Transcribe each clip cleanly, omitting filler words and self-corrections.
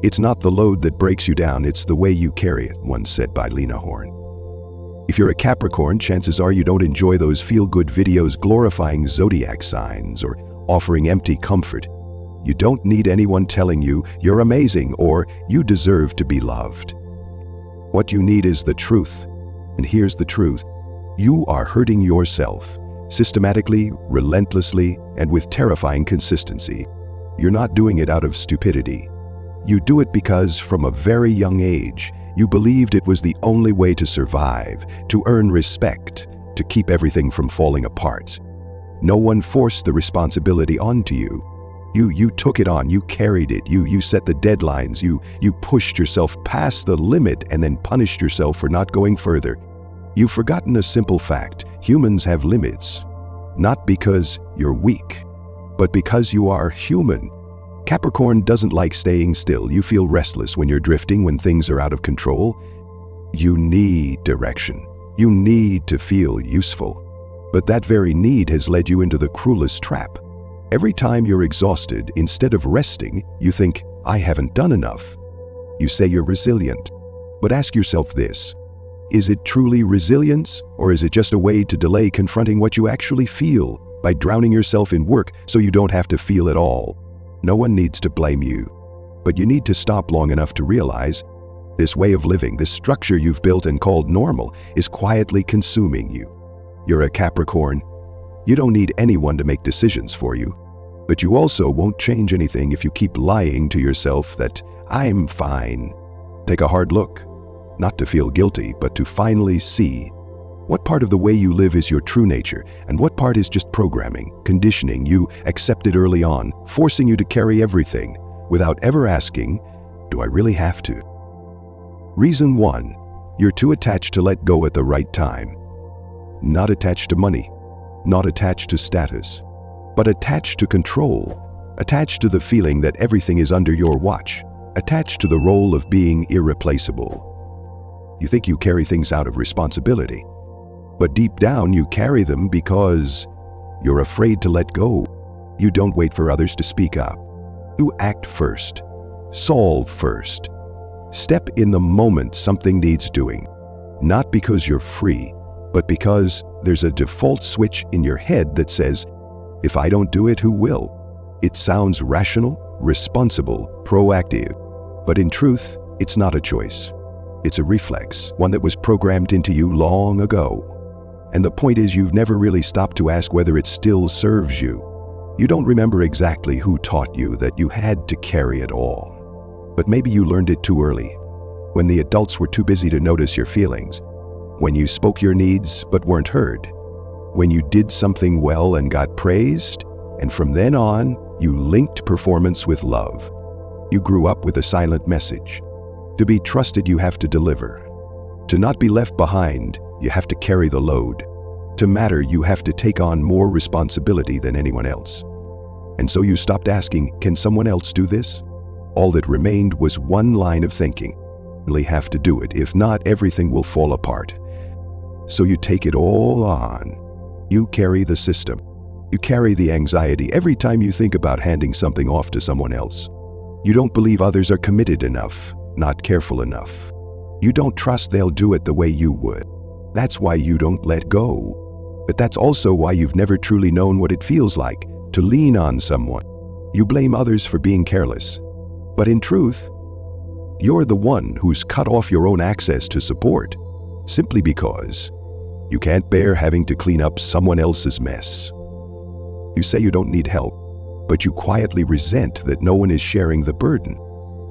It's not the load that breaks you down, it's the way you carry it, once said by Lena Horne. If you're a Capricorn, chances are you don't enjoy those feel-good videos glorifying zodiac signs or offering empty comfort. You don't need anyone telling you you're amazing or you deserve to be loved. What you need is the truth. And here's the truth. You are hurting yourself, systematically, relentlessly, and with terrifying consistency. You're not doing it out of stupidity. You do it because, from a very young age, you believed it was the only way to survive, to earn respect, to keep everything from falling apart. No one forced the responsibility onto you. You took it on, you carried it, you set the deadlines, you pushed yourself past the limit and then punished yourself for not going further. You've forgotten a simple fact: humans have limits. Not because you're weak, but because you are human. Capricorn doesn't like staying still. You feel restless when you're drifting, when things are out of control. You need direction. You need to feel useful. But that very need has led you into the cruelest trap. Every time you're exhausted, instead of resting, you think, I haven't done enough. You say you're resilient. But ask yourself this: is it truly resilience, or is it just a way to delay confronting what you actually feel by drowning yourself in work so you don't have to feel it all? No one needs to blame you, but you need to stop long enough to realize this way of living, this structure you've built and called normal, is quietly consuming you. You're a Capricorn. You don't need anyone to make decisions for you, but you also won't change anything if you keep lying to yourself that I'm fine. Take a hard look, not to feel guilty, but to finally see what part of the way you live is your true nature and what part is just programming, conditioning you accepted early on, forcing you to carry everything without ever asking, do I really have to? Reason 1, you're too attached to let go at the right time. Not attached to money, not attached to status, but attached to control, attached to the feeling that everything is under your watch, attached to the role of being irreplaceable. You think you carry things out of responsibility, but deep down you carry them because you're afraid to let go. You don't wait for others to speak up. You act first, solve first, step in the moment something needs doing, not because you're free, but because there's a default switch in your head that says, if I don't do it, who will? It sounds rational, responsible, proactive, but in truth, it's not a choice. It's a reflex, one that was programmed into you long ago. And the point is, you've never really stopped to ask whether it still serves you. You don't remember exactly who taught you that you had to carry it all. But maybe you learned it too early, when the adults were too busy to notice your feelings, when you spoke your needs but weren't heard, when you did something well and got praised, and from then on, you linked performance with love. You grew up with a silent message. To be trusted, you have to deliver. To not be left behind, you have to carry the load. To matter, you have to take on more responsibility than anyone else. And so you stopped asking, can someone else do this? All that remained was one line of thinking: you only have to do it, if not, everything will fall apart. So you take it all on. You carry the system. You carry the anxiety every time you think about handing something off to someone else. You don't believe others are committed enough, not careful enough. You don't trust they'll do it the way you would. That's why you don't let go. But that's also why you've never truly known what it feels like to lean on someone. You blame others for being careless. But in truth, you're the one who's cut off your own access to support, simply because you can't bear having to clean up someone else's mess. You say you don't need help, but you quietly resent that no one is sharing the burden.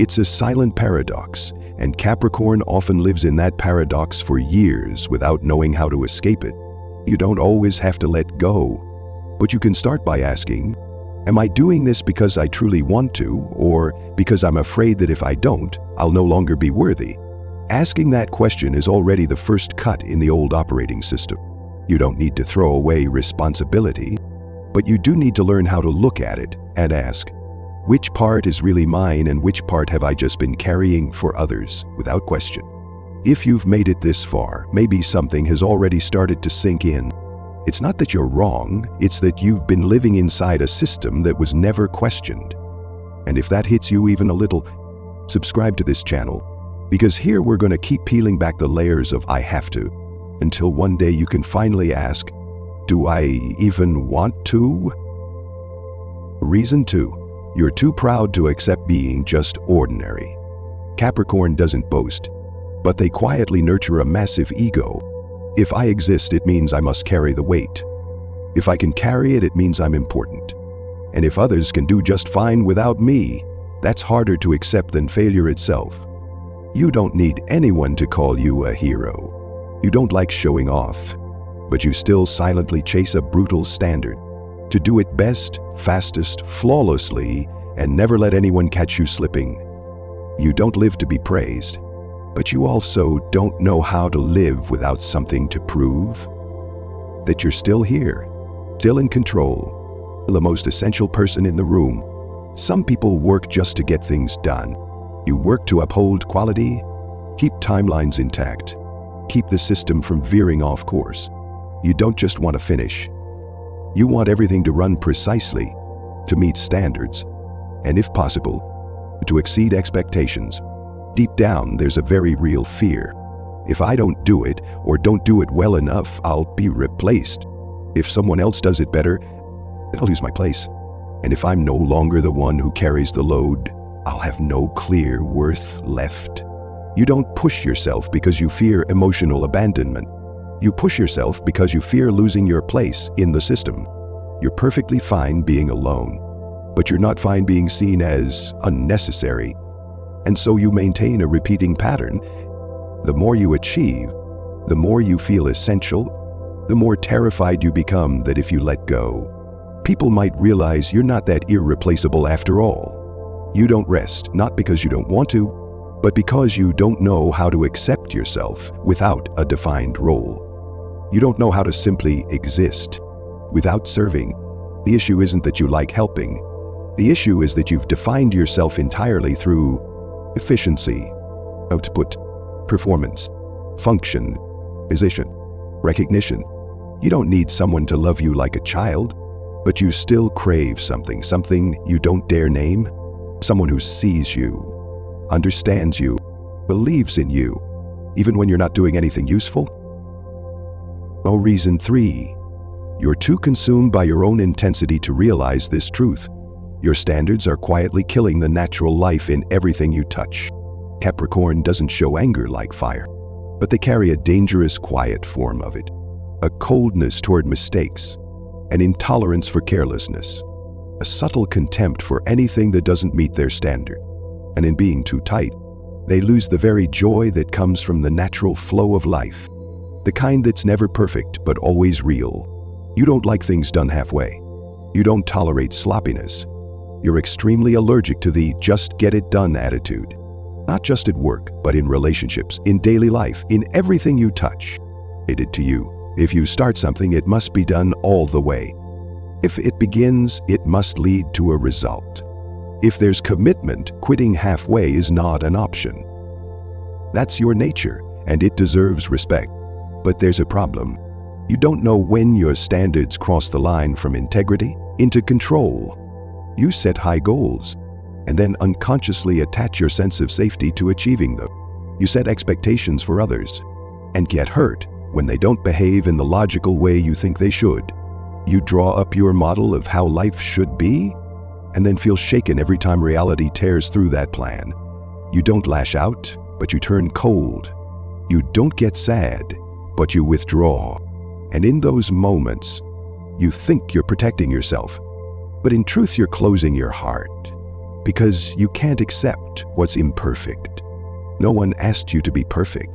It's a silent paradox, and Capricorn often lives in that paradox for years without knowing how to escape it. You don't always have to let go, but you can start by asking, am I doing this because I truly want to, or because I'm afraid that if I don't, I'll no longer be worthy? Asking that question is already the first cut in the old operating system. You don't need to throw away responsibility, but you do need to learn how to look at it and ask, which part is really mine and which part have I just been carrying for others, without question? If you've made it this far, maybe something has already started to sink in. It's not that you're wrong, it's that you've been living inside a system that was never questioned. And if that hits you even a little, Subscribe to this channel, because here we're going to keep peeling back the layers of I have to, until one day you can finally ask, do I even want to? Reason 2. You're too proud to accept being just ordinary. Capricorn doesn't boast, but they quietly nurture a massive ego. If I exist, it means I must carry the weight. If I can carry it, it means I'm important. And if others can do just fine without me, that's harder to accept than failure itself. You don't need anyone to call you a hero. You don't like showing off, but you still silently chase a brutal standard. To do it best, fastest, flawlessly, and never let anyone catch you slipping. You don't live to be praised, but you also don't know how to live without something to prove. That you're still here, still in control, the most essential person in the room. Some people work just to get things done. You work to uphold quality, keep timelines intact, keep the system from veering off course. You don't just want to finish. You want everything to run precisely, to meet standards, and if possible, to exceed expectations. Deep down, there's a very real fear. If I don't do it, or don't do it well enough, I'll be replaced. If someone else does it better, I'll lose my place. And if I'm no longer the one who carries the load, I'll have no clear worth left. You don't push yourself because you fear emotional abandonment. You push yourself because you fear losing your place in the system. You're perfectly fine being alone, but you're not fine being seen as unnecessary. And so you maintain a repeating pattern. The more you achieve, the more you feel essential, the more terrified you become that if you let go, people might realize you're not that irreplaceable after all. You don't rest, not because you don't want to, but because you don't know how to accept yourself without a defined role. You don't know how to simply exist without serving. The issue isn't that you like helping. The issue is that you've defined yourself entirely through efficiency, output, performance, function, position, recognition. You don't need someone to love you like a child, but you still crave something you don't dare name. Someone who sees you, understands you, believes in you, even when you're not doing anything useful. Oh, reason 3. You're too consumed by your own intensity to realize this truth. Your standards are quietly killing the natural life in everything you touch. Capricorn doesn't show anger like fire, but they carry a dangerous, quiet form of it. A coldness toward mistakes, an intolerance for carelessness, a subtle contempt for anything that doesn't meet their standard. And in being too tight, they lose the very joy that comes from the natural flow of life. The kind that's never perfect, but always real. You don't like things done halfway. You don't tolerate sloppiness. You're extremely allergic to the just get it done attitude. Not just at work, but in relationships, in daily life, in everything you touch. It to you. If you start something, it must be done all the way. If it begins, it must lead to a result. If there's commitment, quitting halfway is not an option. That's your nature, and it deserves respect. But there's a problem. You don't know when your standards cross the line from integrity into control. You set high goals, and then unconsciously attach your sense of safety to achieving them. You set expectations for others, and get hurt when they don't behave in the logical way you think they should. You draw up your model of how life should be, and then feel shaken every time reality tears through that plan. You don't lash out, but you turn cold. You don't get sad, but you withdraw. And in those moments, you think you're protecting yourself, but in truth you're closing your heart, because you can't accept what's imperfect. No one asked you to be perfect,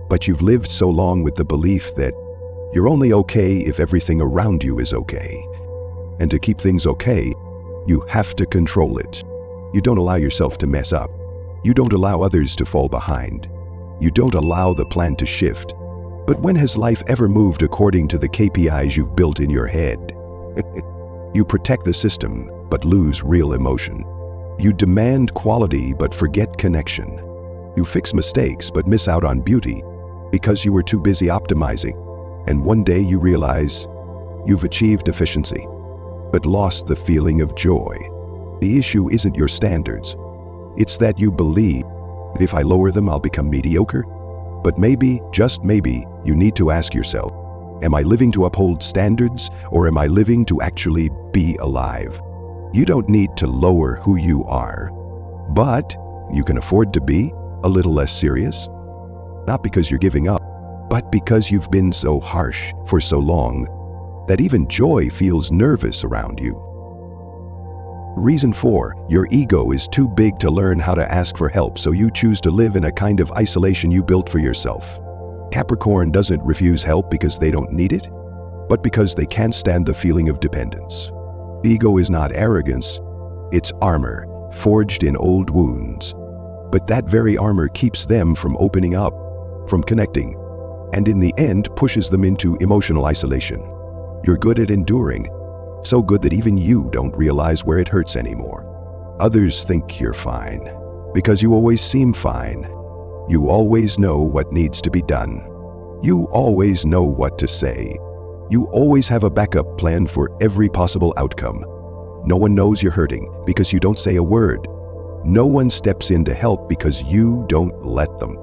but you've lived so long with the belief that you're only okay if everything around you is okay. And to keep things okay, you have to control it. You don't allow yourself to mess up. You don't allow others to fall behind. You don't allow the plan to shift. But when has life ever moved according to the KPIs you've built in your head? You protect the system, but lose real emotion. You demand quality, but forget connection. You fix mistakes, but miss out on beauty because you were too busy optimizing. And one day you realize you've achieved efficiency, but lost the feeling of joy. The issue isn't your standards. It's that you believe if I lower them, I'll become mediocre. But maybe, just maybe, you need to ask yourself, am I living to uphold standards, or am I living to actually be alive? You don't need to lower who you are, but you can afford to be a little less serious. Not because you're giving up, but because you've been so harsh for so long that even joy feels nervous around you. Reason 4, your ego is too big to learn how to ask for help, so you choose to live in a kind of isolation you built for yourself. Capricorn doesn't refuse help because they don't need it, but because they can't stand the feeling of dependence. Ego is not arrogance, it's armor, forged in old wounds. But that very armor keeps them from opening up, from connecting, and in the end pushes them into emotional isolation. You're good at enduring, so good that even you don't realize where it hurts anymore. Others think you're fine, because you always seem fine. You always know what needs to be done. You always know what to say. You always have a backup plan for every possible outcome. No one knows you're hurting because you don't say a word. No one steps in to help because you don't let them.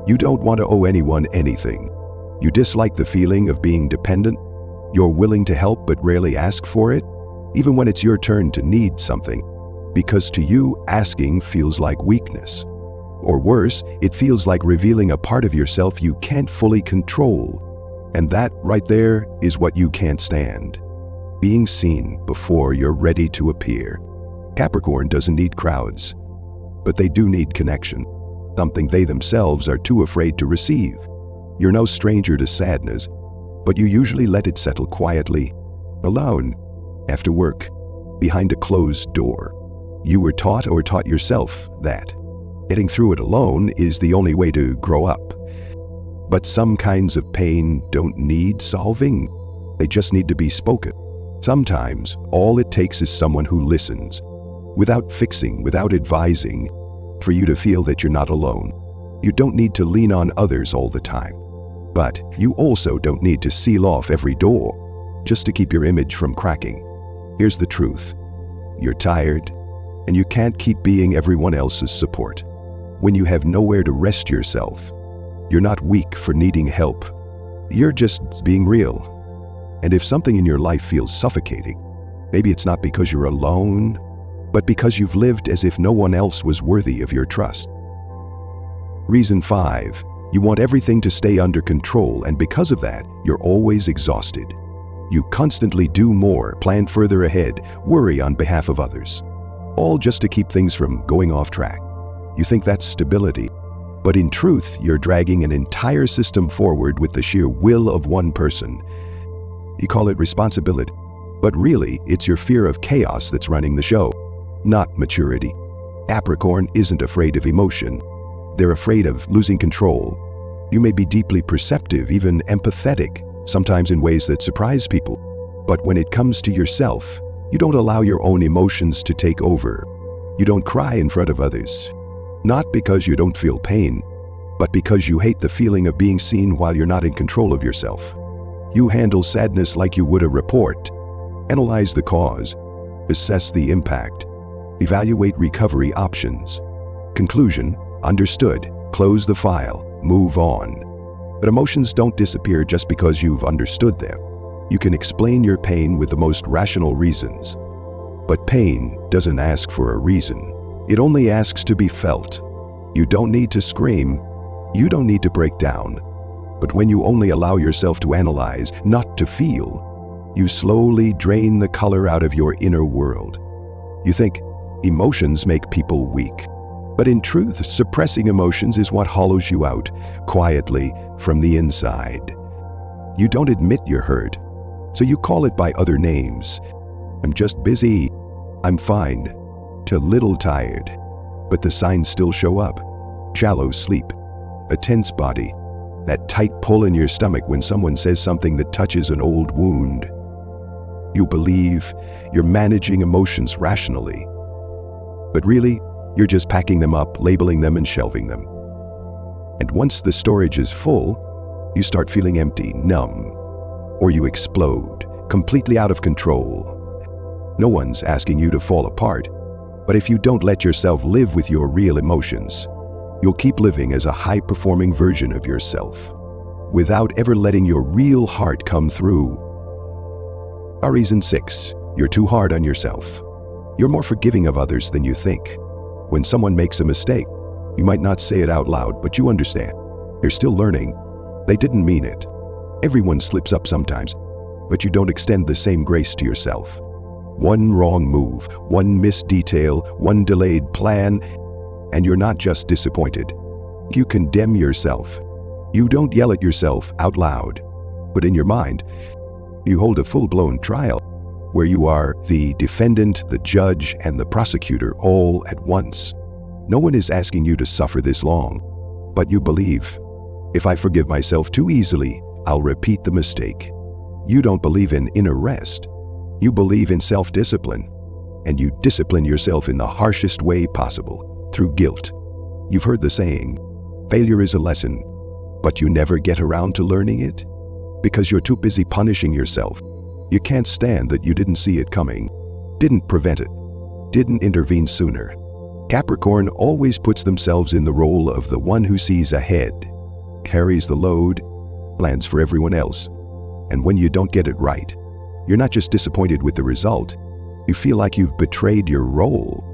You don't want to owe anyone anything. You dislike the feeling of being dependent. You're willing to help but rarely ask for it, even when it's your turn to need something, because to you, asking feels like weakness. Or worse, it feels like revealing a part of yourself you can't fully control. And that right there is what you can't stand. Being seen before you're ready to appear. Capricorn doesn't need crowds, but they do need connection, something they themselves are too afraid to receive. You're no stranger to sadness, but you usually let it settle quietly, alone, after work, behind a closed door. You were taught or taught yourself that getting through it alone is the only way to grow up. But some kinds of pain don't need solving. They just need to be spoken. Sometimes all it takes is someone who listens, without fixing, without advising, for you to feel that you're not alone. You don't need to lean on others all the time. But you also don't need to seal off every door just to keep your image from cracking. Here's the truth. You're tired, and you can't keep being everyone else's support. When you have nowhere to rest yourself, you're not weak for needing help. You're just being real. And if something in your life feels suffocating, maybe it's not because you're alone, but because you've lived as if no one else was worthy of your trust. Reason 5. You want everything to stay under control, and because of that, you're always exhausted. You constantly do more, plan further ahead, worry on behalf of others, all just to keep things from going off track. You think that's stability, but in truth, you're dragging an entire system forward with the sheer will of one person. You call it responsibility, but really, it's your fear of chaos that's running the show, not maturity. Capricorn isn't afraid of emotion. They're afraid of losing control. You may be deeply perceptive, even empathetic, sometimes in ways that surprise people. But when it comes to yourself, you don't allow your own emotions to take over. You don't cry in front of others. Not because you don't feel pain, but because you hate the feeling of being seen while you're not in control of yourself. You handle sadness like you would a report. Analyze the cause, assess the impact, evaluate recovery options. Conclusion: understood, close the file, move on. But emotions don't disappear just because you've understood them. You can explain your pain with the most rational reasons. But pain doesn't ask for a reason. It only asks to be felt. You don't need to scream. You don't need to break down. But when you only allow yourself to analyze, not to feel, you slowly drain the color out of your inner world. You think emotions make people weak. But in truth, suppressing emotions is what hollows you out, quietly, from the inside. You don't admit you're hurt, so you call it by other names. I'm just busy. I'm fine. To little tired. But the signs still show up. Shallow sleep. A tense body. That tight pull in your stomach when someone says something that touches an old wound. You believe you're managing emotions rationally. But really, you're just packing them up, labeling them, and shelving them. And once the storage is full, you start feeling empty, numb, or you explode, completely out of control. No one's asking you to fall apart, But if you don't let yourself live with your real emotions, you'll keep living as a high-performing version of yourself, without ever letting your real heart come through. Aries in 6, you're too hard on yourself. You're more forgiving of others than you think. When someone makes a mistake, you might not say it out loud, but you understand. You're still learning. They didn't mean it. Everyone slips up sometimes, but you don't extend the same grace to yourself. One wrong move, one missed detail, one delayed plan, and you're not just disappointed. You condemn yourself. You don't yell at yourself out loud, but in your mind, you hold a full-blown trial where you are the defendant, the judge, and the prosecutor all at once. No one is asking you to suffer this long, but you believe, if I forgive myself too easily, I'll repeat the mistake. You don't believe in inner rest. You believe in self-discipline, and you discipline yourself in the harshest way possible, through guilt. You've heard the saying, failure is a lesson, but you never get around to learning it? Because you're too busy punishing yourself. You can't stand that you didn't see it coming, didn't prevent it, didn't intervene sooner. Capricorn always puts themselves in the role of the one who sees ahead, carries the load, plans for everyone else. And when you don't get it right, you're not just disappointed with the result, you feel like you've betrayed your role.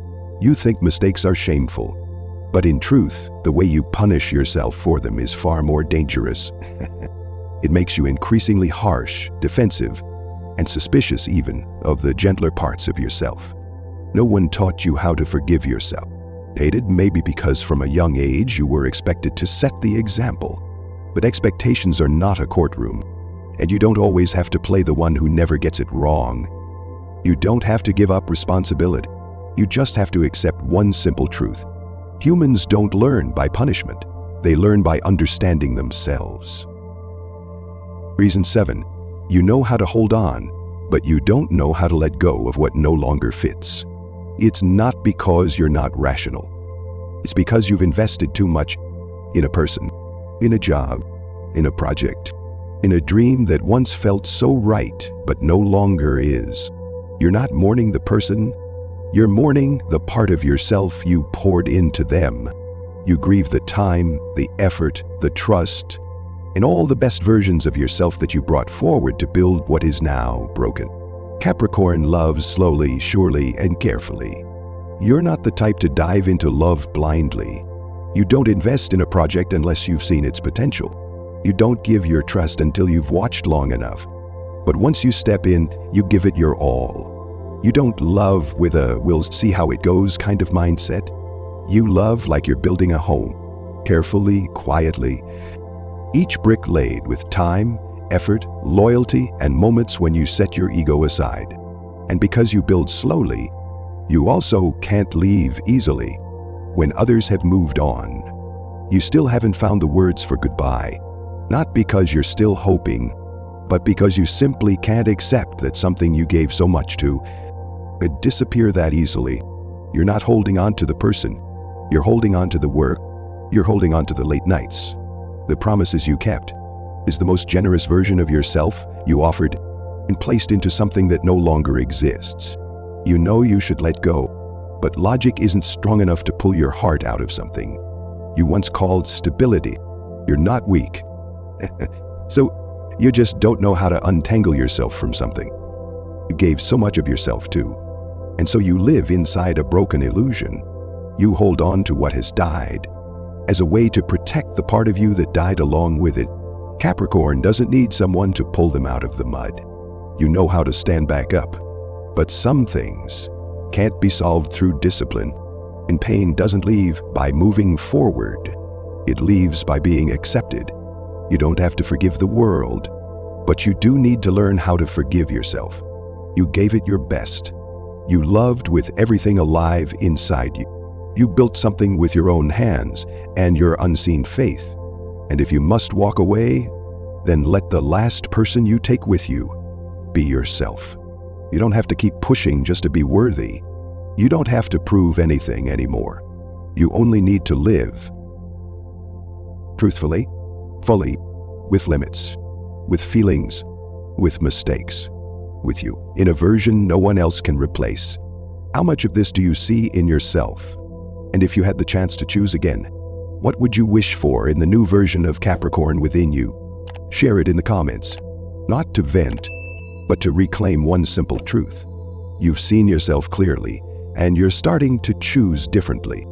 You think mistakes are shameful, but in truth, the way you punish yourself for them is far more dangerous. It makes you increasingly harsh, defensive, and suspicious even of the gentler parts of yourself. No one taught you how to forgive yourself. Hated maybe because from a young age you were expected to set the example. But expectations are not a courtroom, and you don't always have to play the one who never gets it wrong. You don't have to give up responsibility. You just have to accept one simple truth. Humans don't learn by punishment. They learn by understanding themselves. Reason 7. You know how to hold on, but you don't know how to let go of what no longer fits. It's not because you're not rational. It's because you've invested too much in a person, in a job, in a project, in a dream that once felt so right, but no longer is. You're not mourning the person, you're mourning the part of yourself you poured into them. You grieve the time, the effort, the trust, and all the best versions of yourself that you brought forward to build what is now broken. Capricorn loves slowly, surely, and carefully. You're not the type to dive into love blindly. You don't invest in a project unless you've seen its potential. You don't give your trust until you've watched long enough. But once you step in, you give it your all. You don't love with a "we'll see how it goes" kind of mindset. You love like you're building a home, carefully, quietly. Each brick laid with time, effort, loyalty, and moments when you set your ego aside. And because you build slowly, you also can't leave easily. When others have moved on, you still haven't found the words for goodbye. Not because you're still hoping, but because you simply can't accept that something you gave so much to could disappear that easily. You're not holding on to the person. You're holding on to the work. You're holding on to the late nights. The promises you kept. Is the most generous version of yourself you offered and placed into something that no longer exists. You know you should let go, but logic isn't strong enough to pull your heart out of something you once called stability. You're not weak. So you just don't know how to untangle yourself from something you gave so much of yourself to. And so you live inside a broken illusion. You hold on to what has died as a way to protect the part of you that died along with it. Capricorn doesn't need someone to pull them out of the mud. You know how to stand back up. But some things can't be solved through discipline, and pain doesn't leave by moving forward. It leaves by being accepted. You don't have to forgive the world, but you do need to learn how to forgive yourself. You gave it your best. You loved with everything alive inside you. You built something with your own hands and your unseen faith. And if you must walk away, then let the last person you take with you be yourself. You don't have to keep pushing just to be worthy. You don't have to prove anything anymore. You only need to live truthfully, fully, with limits, with feelings, with mistakes, with you, in a version no one else can replace. How much of this do you see in yourself? And if you had the chance to choose again, what would you wish for in the new version of Capricorn within you? Share it in the comments. Not to vent, but to reclaim one simple truth. You've seen yourself clearly, and you're starting to choose differently.